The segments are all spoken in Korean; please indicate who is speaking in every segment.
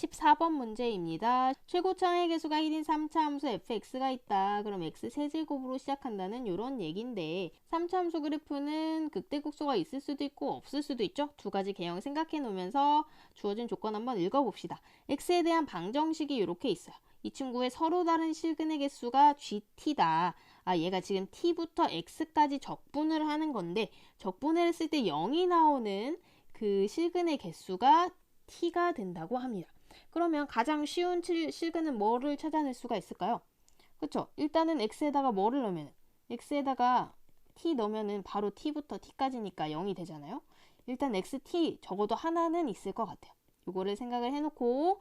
Speaker 1: 14번 문제입니다. 최고차의 개수가 1인 3차 함수 fx가 있다. 그럼 x 세제곱으로 시작한다는 이런 얘기인데 3차 함수 그래프는 극대극소가 있을 수도 있고 없을 수도 있죠. 두 가지 개형 생각해 놓으면서 주어진 조건 한번 읽어봅시다. x에 대한 방정식이 이렇게 있어요. 이 친구의 서로 다른 실근의 개수가 gt다. 얘가 지금 t부터 x까지 적분을 하는 건데 적분을 했을 때 0이 나오는 그 실근의 개수가 t가 된다고 합니다. 그러면 가장 쉬운 실근은 뭐를 찾아낼 수가 있을까요? 그쵸? 일단은 x에다가 뭐를 넣으면 x에다가 t 넣으면은 바로 t부터 t까지니까 0이 되잖아요. 일단 xt 적어도 하나는 있을 것 같아요. 이거를 생각을 해놓고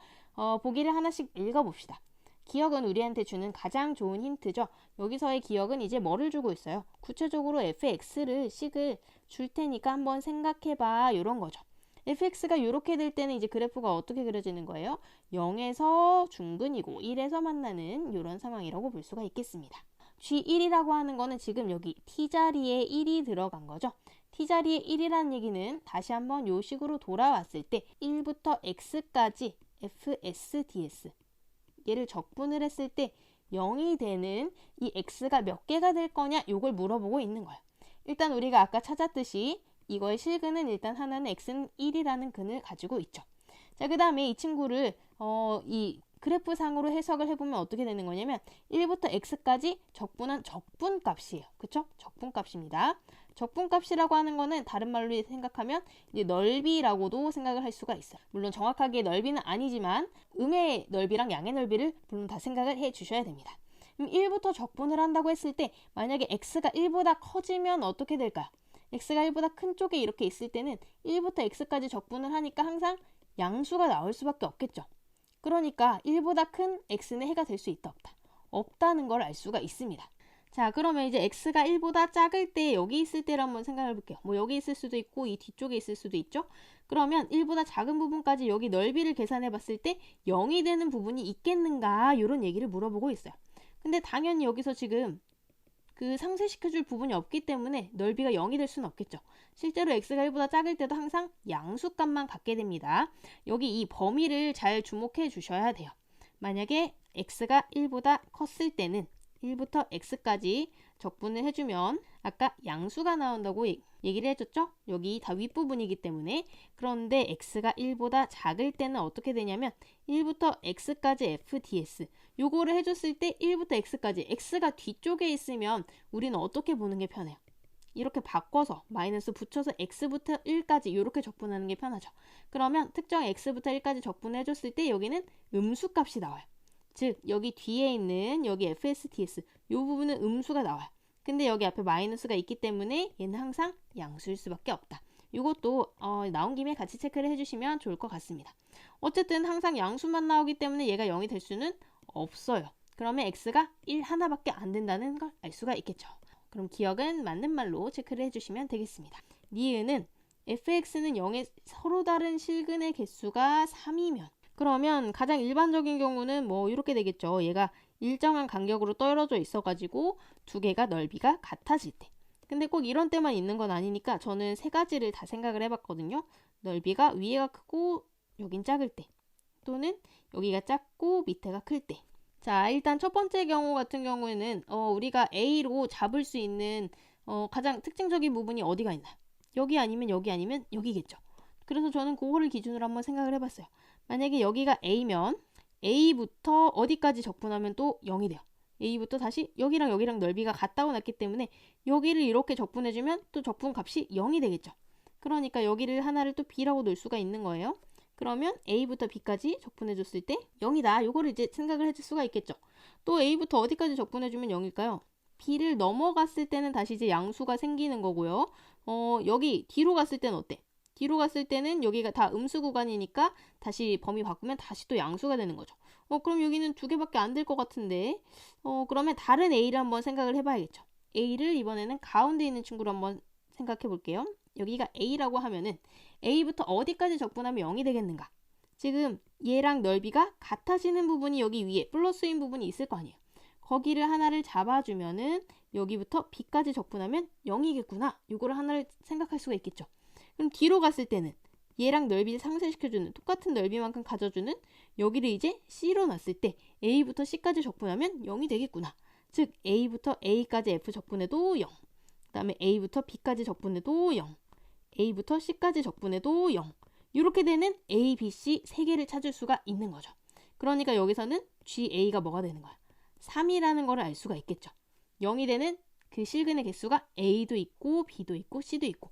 Speaker 1: 보기를 하나씩 읽어봅시다. 기억은 우리한테 주는 가장 좋은 힌트죠. 여기서의 기억은 이제 뭐를 주고 있어요? 구체적으로 fx를 식을 줄 테니까 한번 생각해봐 이런 거죠. fx가 이렇게 될 때는 이제 그래프가 어떻게 그려지는 거예요? 0에서 중근이고 1에서 만나는 이런 상황이라고 볼 수가 있겠습니다. G1이라고 하는 거는 지금 여기 t자리에 1이 들어간 거죠. t자리에 1이라는 얘기는 다시 한번 요 식으로 돌아왔을 때 1부터 x까지 fs ds 얘를 적분을 했을 때 0이 되는 이 x가 몇 개가 될 거냐 요걸 물어보고 있는 거예요. 일단 우리가 아까 찾았듯이 이거의 실근은 일단 하나는 x는 1이라는 근을 가지고 있죠. 자, 그 다음에 이 친구를 이 그래프상으로 해석을 해보면 어떻게 되는 거냐면 1부터 x까지 적분한 적분값이에요. 그쵸? 적분값입니다. 적분값이라고 하는 거는 다른 말로 생각하면 이제 넓이라고도 생각을 할 수가 있어요. 물론 정확하게 넓이는 아니지만 음의 넓이랑 양의 넓이를 물론 다 생각을 해 주셔야 됩니다. 그럼 1부터 적분을 한다고 했을 때 만약에 x가 1보다 커지면 어떻게 될까요? x가 1보다 큰 쪽에 이렇게 있을 때는 1부터 x까지 적분을 하니까 항상 양수가 나올 수밖에 없겠죠. 그러니까 1보다 큰 x는 해가 될 수 있다 없다. 없다는 걸 알 수가 있습니다. 자, 그러면 이제 x가 1보다 작을 때 여기 있을 때를 한번 생각해 볼게요. 뭐 여기 있을 수도 있고 이 뒤쪽에 있을 수도 있죠. 그러면 1보다 작은 부분까지 여기 넓이를 계산해 봤을 때 0이 되는 부분이 있겠는가 이런 얘기를 물어보고 있어요. 근데 당연히 여기서 지금 그 상쇄시켜줄 부분이 없기 때문에 넓이가 0이 될 수는 없겠죠. 실제로 x가 1보다 작을 때도 항상 양수값만 갖게 됩니다. 여기 이 범위를 잘 주목해 주셔야 돼요. 만약에 x가 1보다 컸을 때는 1부터 x까지 적분을 해주면 아까 양수가 나온다고 얘기를 해줬죠? 여기 다 윗부분이기 때문에. 그런데 x가 1보다 작을 때는 어떻게 되냐면 1부터 x까지 fds 요거를 해줬을 때 1부터 x까지 x가 뒤쪽에 있으면 우리는 어떻게 보는 게 편해요? 이렇게 바꿔서 마이너스 붙여서 x부터 1까지 이렇게 적분하는 게 편하죠. 그러면 특정 x부터 1까지 적분해줬을 때 여기는 음수값이 나와요. 즉 여기 뒤에 있는 여기 fsds 이 부분은 음수가 나와요. 근데 여기 앞에 마이너스가 있기 때문에 얘는 항상 양수일 수밖에 없다. 이것도 나온 김에 같이 체크를 해주시면 좋을 것 같습니다. 어쨌든 항상 양수만 나오기 때문에 얘가 0이 될 수는 없어요. 그러면 x가 1 하나밖에 안 된다는 걸 알 수가 있겠죠. 그럼 기억은 맞는 말로 체크를 해주시면 되겠습니다. 니은은 fx는 0의 서로 다른 실근의 개수가 3이면 그러면 가장 일반적인 경우는 뭐 이렇게 되겠죠. 얘가 일정한 간격으로 떨어져 있어가지고 두 개가 넓이가 같아질 때. 근데 꼭 이런 때만 있는 건 아니니까 저는 세 가지를 다 생각을 해봤거든요. 넓이가 위에가 크고 여긴 작을 때 또는 여기가 작고 밑에가 클 때. 자, 일단 첫 번째 경우 같은 경우에는 우리가 A로 잡을 수 있는 가장 특징적인 부분이 어디가 있나요? 여기 아니면 여기겠죠. 그래서 저는 그거를 기준으로 한번 생각을 해봤어요. 만약에 여기가 A면 A부터 어디까지 적분하면 또 0이 돼요. A부터 다시 여기랑 넓이가 같다고 났기 때문에 여기를 이렇게 적분해주면 또 적분값이 0이 되겠죠. 그러니까 여기를 하나를 또 B라고 놓을 수가 있는 거예요. 그러면 A부터 B까지 적분해줬을 때 0이다. 요거를 이제 생각을 해줄 수가 있겠죠. 또 A부터 어디까지 적분해주면 0일까요? B를 넘어갔을 때는 다시 이제 양수가 생기는 거고요. 여기 뒤로 갔을 때는 어때? 뒤로 갔을 때는 여기가 다 음수 구간이니까 다시 범위 바꾸면 다시 또 양수가 되는 거죠. 그럼 여기는 두 개밖에 안 될 것 같은데 그러면 다른 A를 한번 생각을 해봐야겠죠. A를 이번에는 가운데 있는 친구로 한번 생각해 볼게요. 여기가 A라고 하면은 A부터 어디까지 적분하면 0이 되겠는가? 지금 얘랑 넓이가 같아지는 부분이 여기 위에 플러스인 부분이 있을 거 아니에요. 거기를 하나를 잡아주면은 여기부터 B까지 적분하면 0이겠구나. 이거를 하나를 생각할 수가 있겠죠. 그럼 뒤로 갔을 때는 얘랑 넓이를 상쇄시켜주는 똑같은 넓이만큼 가져주는 여기를 이제 C로 놨을 때 A부터 C까지 적분하면 0이 되겠구나. 즉 A부터 A까지 F 적분해도 0. 그 다음에 A부터 B까지 적분해도 0. A부터 C까지 적분해도 0. 이렇게 되는 A, B, C 세 개를 찾을 수가 있는 거죠. 그러니까 여기서는 GA가 뭐가 되는 거야? 3이라는 거를 알 수가 있겠죠. 0이 되는 그 실근의 개수가 A도 있고 B도 있고 C도 있고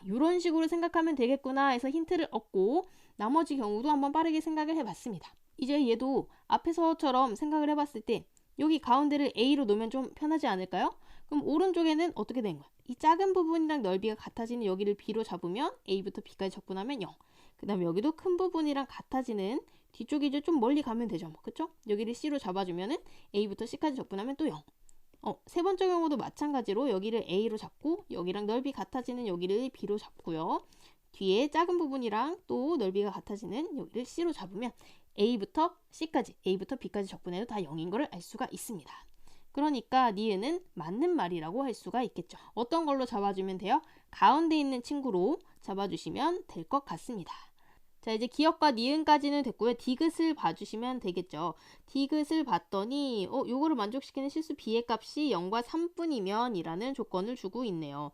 Speaker 1: 이런 식으로 생각하면 되겠구나 해서 힌트를 얻고 나머지 경우도 한번 빠르게 생각을 해봤습니다. 이제 얘도 앞에서처럼 생각을 해봤을 때 여기 가운데를 A로 놓으면 좀 편하지 않을까요? 그럼 오른쪽에는 어떻게 된 거야? 이 작은 부분이랑 넓이가 같아지는 여기를 B로 잡으면 A부터 B까지 적분하면 0. 그 다음에 여기도 큰 부분이랑 같아지는 뒤쪽이 이제 좀 멀리 가면 되죠. 그쵸? 여기를 C로 잡아주면은 A부터 C까지 적분하면 또 0. 세 번째 경우도 마찬가지로 여기를 A로 잡고 여기랑 넓이 같아지는 여기를 B로 잡고요. 뒤에 작은 부분이랑 또 넓이가 같아지는 여기를 C로 잡으면 A부터 C까지, A부터 B까지 적분해도 다 0인 거를 알 수가 있습니다. 그러니까 니은은 맞는 말이라고 할 수가 있겠죠. 어떤 걸로 잡아주면 돼요? 가운데 있는 친구로 잡아주시면 될 것 같습니다. 자, 이제 기억과 니은까지는 됐고요. 디귿을 봐주시면 되겠죠. 디귿을 봤더니 요거를 만족시키는 실수 B의 값이 0과 3분이면 이라는 조건을 주고 있네요.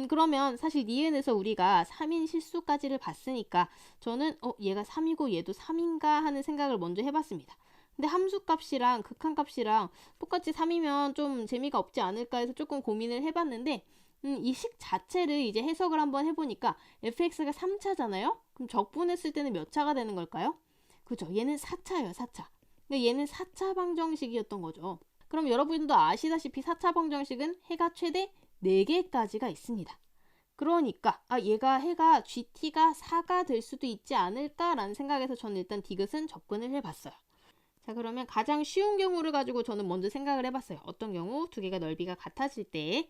Speaker 1: 그러면 사실 니은에서 우리가 3인 실수까지를 봤으니까 저는 얘가 3이고 얘도 3인가 하는 생각을 먼저 해봤습니다. 근데 함수값이랑 극한값이랑 똑같이 3이면 좀 재미가 없지 않을까 해서 조금 고민을 해봤는데 이 식 자체를 이제 해석을 한번 해보니까 fx가 3차잖아요? 그럼 적분했을 때는 몇 차가 되는 걸까요? 그죠? 얘는 4차예요, 4차. 근데 얘는 4차 방정식이었던 거죠. 그럼 여러분도 아시다시피 4차 방정식은 해가 최대 4개까지가 있습니다. 그러니까 얘가 해가 GT가 4가 될 수도 있지 않을까라는 생각에서 저는 일단 디귿은 접근을 해봤어요. 자, 그러면 가장 쉬운 경우를 가지고 저는 먼저 생각을 해봤어요. 어떤 경우? 두 개가 넓이가 같아질 때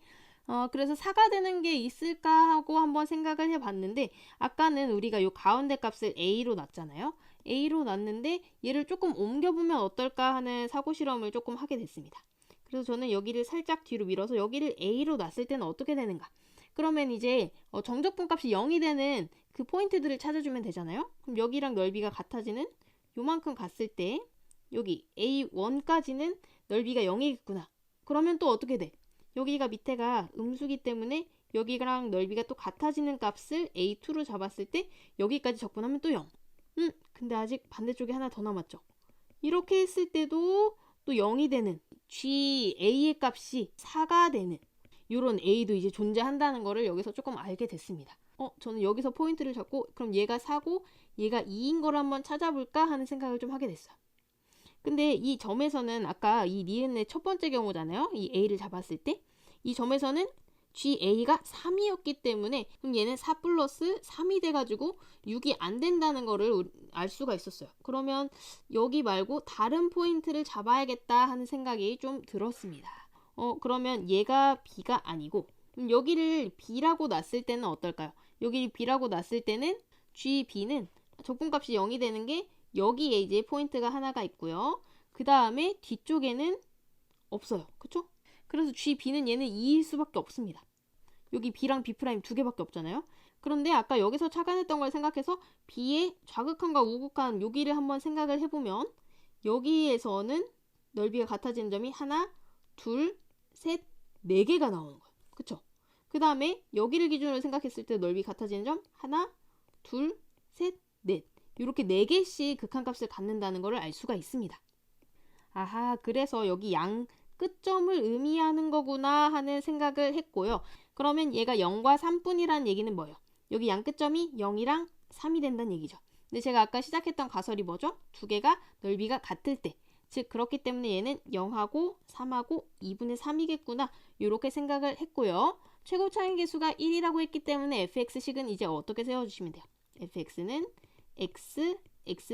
Speaker 1: 그래서 4가 되는 게 있을까 하고 한번 생각을 해봤는데 아까는 우리가 요 가운데 값을 A로 놨잖아요. A로 놨는데 얘를 조금 옮겨보면 어떨까 하는 사고실험을 조금 하게 됐습니다. 그래서 저는 여기를 살짝 뒤로 밀어서 여기를 A로 놨을 때는 어떻게 되는가? 그러면 이제 정적분 값이 0이 되는 그 포인트들을 찾아주면 되잖아요. 그럼 여기랑 넓이가 같아지는 요만큼 갔을 때 여기 A1까지는 넓이가 0이겠구나. 그러면 또 어떻게 돼? 여기가 밑에가 음수기 때문에 여기랑 넓이가 또 같아지는 값을 A2로 잡았을 때 여기까지 적분하면 또 0. 근데 아직 반대쪽에 하나 더 남았죠. 이렇게 했을 때도 또 0이 되는 GA의 값이 4가 되는 이런 A도 이제 존재한다는 거를 여기서 조금 알게 됐습니다. 저는 여기서 포인트를 잡고 그럼 얘가 4고 얘가 2인 걸 한번 찾아볼까 하는 생각을 좀 하게 됐어요. 근데 이 점에서는 아까 이 니은의 첫 번째 경우잖아요. 이 A를 잡았을 때 이 점에서는 GA가 3이었기 때문에 그럼 얘는 4 플러스 3이 돼가지고 6이 안 된다는 거를 알 수가 있었어요. 그러면 여기 말고 다른 포인트를 잡아야겠다 하는 생각이 좀 들었습니다. 그러면 얘가 B가 아니고 그럼 여기를 B라고 놨을 때는 어떨까요? 여기를 B라고 놨을 때는 GB는 적분값이 0이 되는 게 여기에 이제 포인트가 하나가 있고요. 그 다음에 뒤쪽에는 없어요. 그쵸? 그래서 GB는 얘는 2일 수밖에 없습니다. 여기 B랑 B' 두 개밖에 없잖아요. 그런데 아까 여기서 착안했던 걸 생각해서 B의 좌극한과 우극한 여기를 한번 생각을 해보면 여기에서는 넓이가 같아지는 점이 하나, 둘, 셋, 4개가 나오는 거예요. 그쵸? 그 다음에 여기를 기준으로 생각했을 때 넓이 같아지는 점 하나, 둘, 셋, 넷. 이렇게 4개씩 극한값을 갖는다는 것을 알 수가 있습니다. 아하, 그래서 여기 양 끝점을 의미하는 거구나 하는 생각을 했고요. 그러면 얘가 0과 3분이라는 얘기는 뭐예요? 여기 양 끝점이 0이랑 3이 된다는 얘기죠. 근데 제가 아까 시작했던 가설이 뭐죠? 두 개가 넓이가 같을 때. 즉 그렇기 때문에 얘는 0하고 3하고 2분의 3이겠구나. 이렇게 생각을 했고요. 최고 차이 계수가 1이라고 했기 때문에 fx식은 이제 어떻게 세워주시면 돼요? fx는 x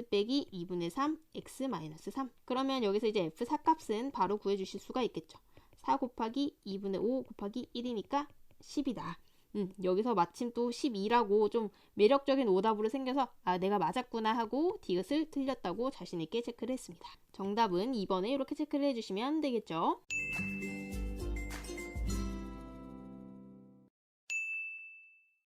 Speaker 1: 빼기 2분의 3, x 마이너스 3. 그러면 여기서 이제 f4 값은 바로 구해주실 수가 있겠죠. 4 곱하기 2분의 5 곱하기 1이니까 10이다. 여기서 마침 또 12라고 좀 매력적인 오답으로 생겨서 내가 맞았구나 하고 디귿을 틀렸다고 자신있게 체크를 했습니다. 정답은 2번에 이렇게 체크를 해주시면 되겠죠.